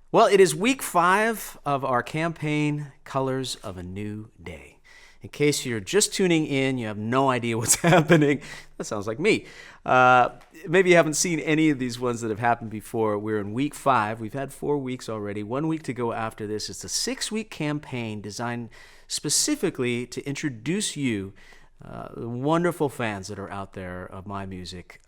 Well, it is week 5 of our campaign, Colors of a New Day. In case you're just tuning in, you have no idea what's happening. That sounds like me. Uh, Maybe you haven't seen any of these ones that have happened before. We're in week 5. We've had 4 weeks already. 1 week to go after this. It's a 6-week campaign designed specifically to introduce you, the wonderful fans that are out there of my music,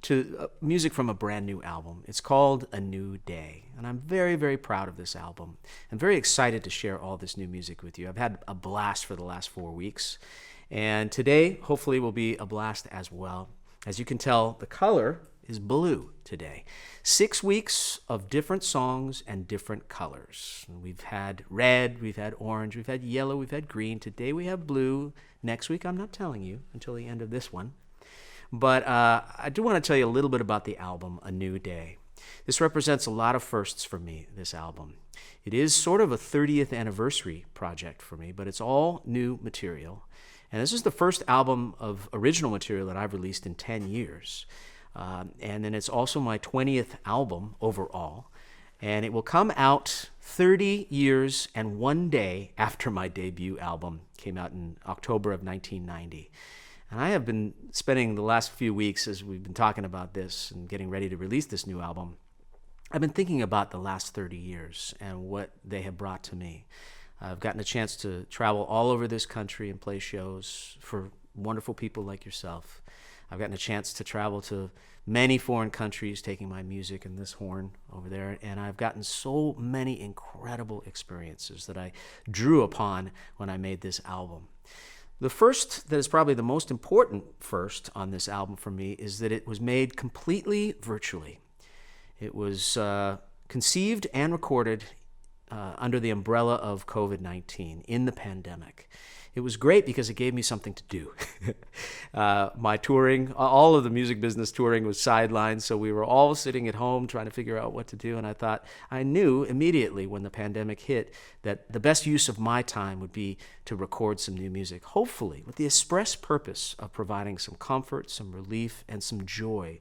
to music from a brand new album. It's called A New Day, and I'm very, very proud of this album. I'm very excited to share all this new music with you. I've had a blast for the last 4 weeks, and today, hopefully, will be a blast as well. As you can tell, the color is blue today. 6 weeks of different songs and different colors. We've had red, we've had orange, we've had yellow, we've had green. Today we have blue. Next week, I'm not telling you until the end of this one. But I do want to tell you a little bit about the album, A New Day. This represents a lot of firsts for me, this album. It is sort of a 30th anniversary project for me, but it's all new material. And this is the first album of original material that I've released in 10 years. And then it's also my 20th album overall. And it will come out 30 years and 1 day after my debut album came out in October of 1990. And I have been spending the last few weeks, as we've been talking about this and getting ready to release this new album, I've been thinking about the last 30 years and what they have brought to me. I've gotten a chance to travel all over this country and play shows for wonderful people like yourself. I've gotten a chance to travel to many foreign countries, taking my music and this horn over there, and I've gotten so many incredible experiences that I drew upon when I made this album. The first, that is probably the most important first on this album for me, is that it was made completely virtually. It was conceived and recorded under the umbrella of COVID-19 in the pandemic. It was great because it gave me something to do. My touring, all of the music business touring was sidelined, so we were all sitting at home trying to figure out what to do, and I knew immediately when the pandemic hit that the best use of my time would be to record some new music, hopefully with the express purpose of providing some comfort, some relief, and some joy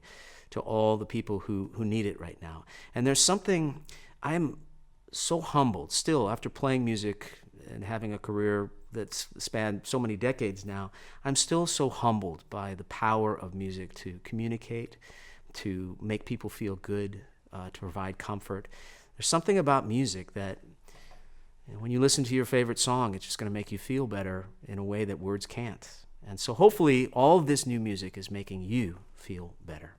to all the people who need it right now. And there's something, I'm so humbled still after playing music and having a career that's spanned so many decades now. I'm still so humbled by the power of music to communicate, to make people feel good, to provide comfort. There's something about music that, when you listen to your favorite song, it's just going to make you feel better in a way that words can't. And so hopefully all of this new music is making you feel better.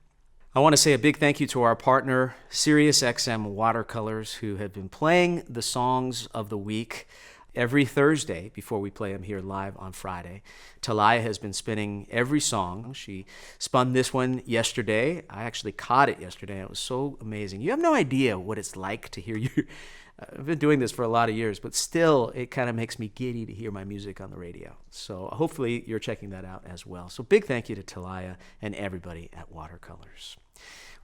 I want to say a big thank you to our partner, SiriusXM Watercolors, who have been playing the songs of the week every Thursday before we play them here live on Friday. Talia has been spinning every song. She spun this one yesterday. I actually caught it yesterday. It was so amazing. You have no idea what it's like to hear you. I've been doing this for a lot of years, but still it kind of makes me giddy to hear my music on the radio. So hopefully you're checking that out as well. So big thank you to Talia and everybody at Watercolors.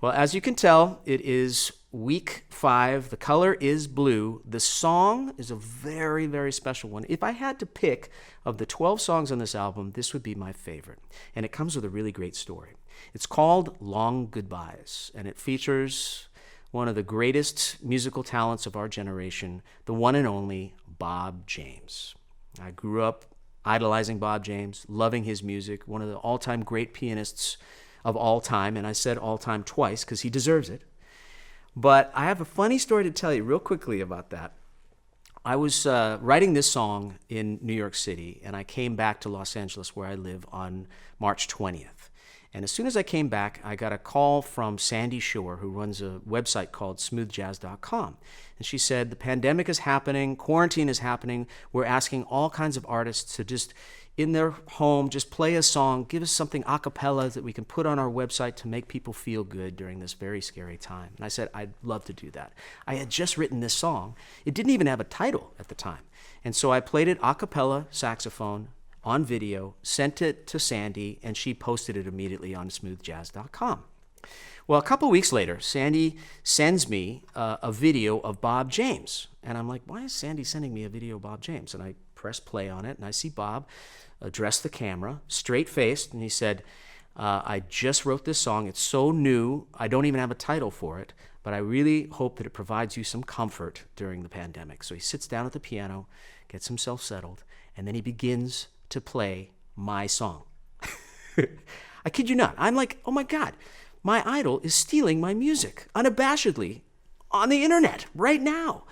Well, as you can tell, it is week 5. The color is blue. The song is a very, very special one. If I had to pick of the 12 songs on this album, this would be my favorite. And it comes with a really great story. It's called Long Goodbyes, and it features one of the greatest musical talents of our generation, the one and only Bob James. I grew up idolizing Bob James, loving his music, one of the all-time great pianists of all time, and I said all time twice because he deserves it. But I have a funny story to tell you real quickly about that. I was writing this song in New York City, and I came back to Los Angeles where I live on March 20th. And as soon as I came back, I got a call from Sandy Shore, who runs a website called smoothjazz.com. And she said, the pandemic is happening, quarantine is happening, we're asking all kinds of artists to just, in their home, just play a song, give us something a cappella that we can put on our website to make people feel good during this very scary time. And I said, I'd love to do that. I had just written this song. It didn't even have a title at the time. And so I played it a cappella saxophone on video, sent it to Sandy, and she posted it immediately on smoothjazz.com. Well, a couple weeks later, Sandy sends me a video of Bob James. And I'm like, why is Sandy sending me a video of Bob James? And I press play on it, and I see Bob address the camera, straight-faced, and he said, I just wrote this song. It's so new, I don't even have a title for it, but I really hope that it provides you some comfort during the pandemic. So he sits down at the piano, gets himself settled, and then he begins to play my song. I kid you not. I'm like, oh my God, my idol is stealing my music unabashedly on the internet right now.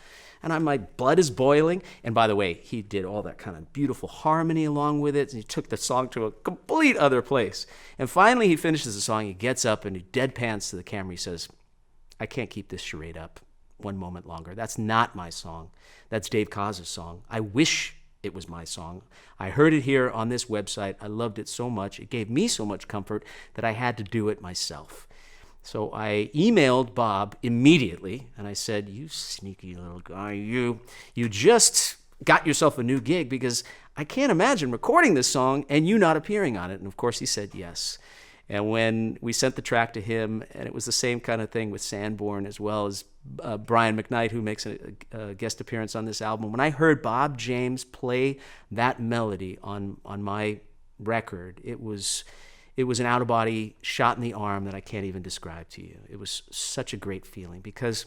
And my blood is boiling. And by the way, he did all that kind of beautiful harmony along with it. And he took the song to a complete other place. And finally, he finishes the song. He gets up and he deadpans to the camera. He says, I can't keep this charade up one moment longer. That's not my song. That's Dave Kocz's song. I wish it was my song. I heard it here on this website. I loved it so much. It gave me so much comfort that I had to do it myself. So I emailed Bob immediately, and I said, you sneaky little guy, you just got yourself a new gig, because I can't imagine recording this song and you not appearing on it. And of course he said yes. And when we sent the track to him, and it was the same kind of thing with Sanborn, as well as Brian McKnight, who makes a guest appearance on this album. When I heard Bob James play that melody on my record, it was an out-of-body shot in the arm that I can't even describe to you. It was such a great feeling, because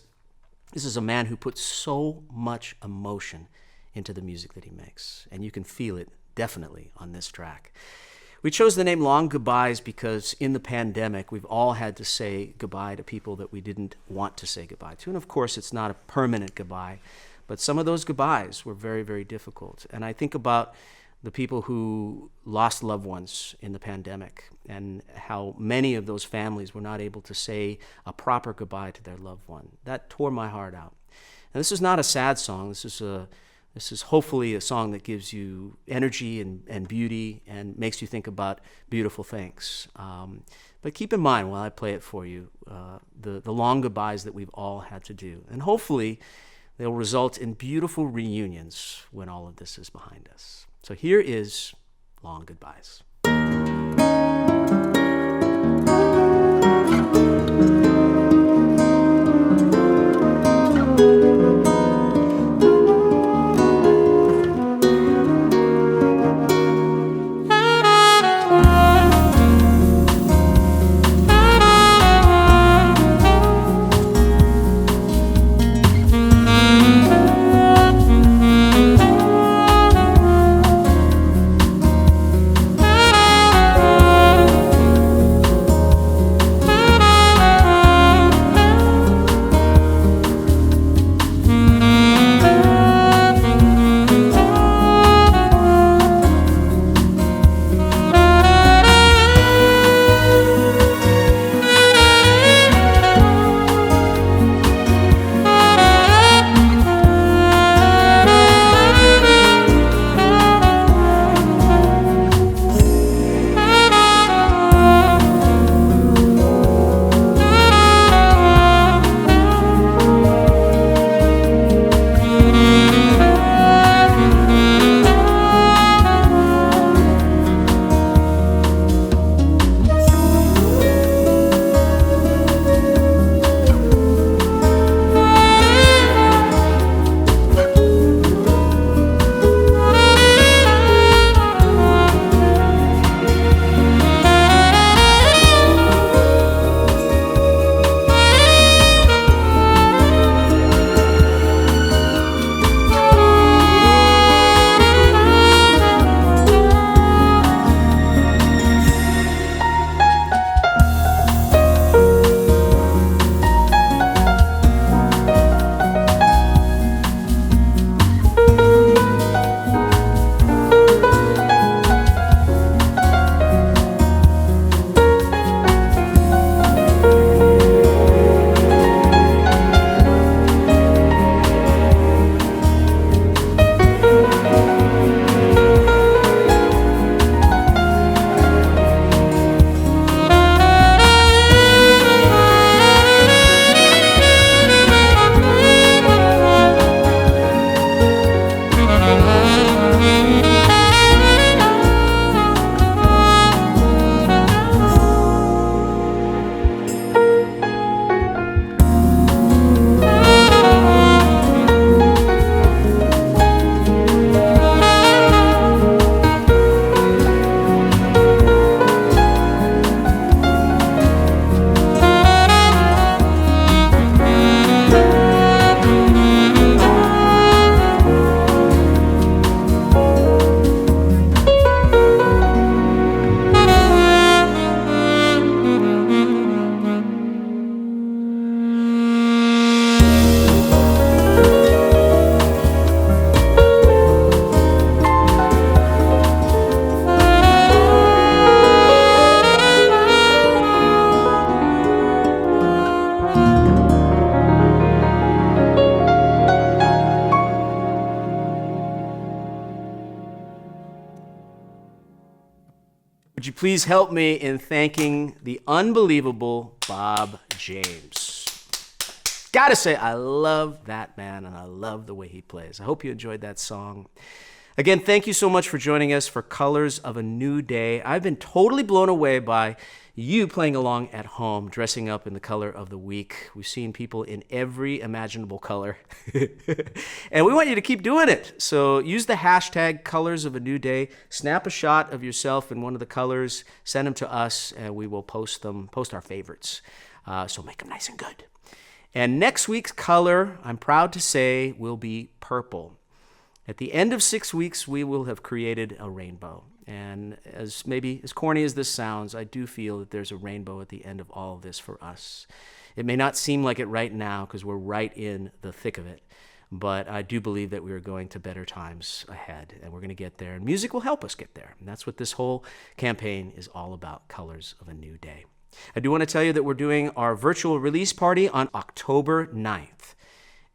this is a man who puts so much emotion into the music that he makes, and you can feel it definitely on this track. We chose the name Long Goodbyes because in the pandemic, we've all had to say goodbye to people that we didn't want to say goodbye to. And of course, it's not a permanent goodbye, but some of those goodbyes were very, very difficult. And I think about the people who lost loved ones in the pandemic and how many of those families were not able to say a proper goodbye to their loved one. That tore my heart out. And this is not a sad song. This is hopefully a song that gives you energy and beauty and makes you think about beautiful things. But keep in mind while I play it for you, the long goodbyes that we've all had to do. And hopefully they'll result in beautiful reunions when all of this is behind us. So here is Long Goodbyes. Please help me in thanking the unbelievable Bob James. Gotta say, I love that man and I love the way he plays. I hope you enjoyed that song. Again, thank you so much for joining us for Colors of a New Day. I've been totally blown away by you playing along at home, dressing up in the color of the week. We've seen people in every imaginable color. And we want you to keep doing it. So use the hashtag Colors of a New Day. Snap a shot of yourself in one of the colors. Send them to us, and we will post our favorites. So make them nice and good. And next week's color, I'm proud to say, will be purple. At the end of 6 weeks, we will have created a rainbow. And as corny as this sounds, I do feel that there's a rainbow at the end of all of this for us. It may not seem like it right now because we're right in the thick of it, but I do believe that we are going to better times ahead, and we're going to get there, and music will help us get there. And that's what this whole campaign is all about, Colors of a New Day. I do want to tell you that we're doing our virtual release party on October 9th.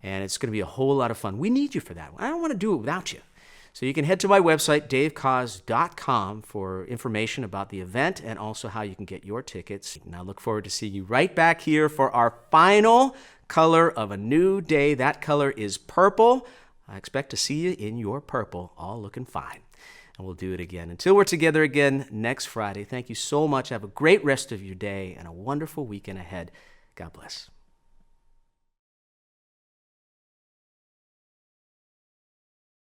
And it's going to be a whole lot of fun. We need you for that. I don't want to do it without you. So you can head to my website, davekoz.com, for information about the event and also how you can get your tickets. And I look forward to seeing you right back here for our final color of a new day. That color is purple. I expect to see you in your purple, all looking fine. And we'll do it again. Until we're together again next Friday, thank you so much. Have a great rest of your day and a wonderful weekend ahead. God bless.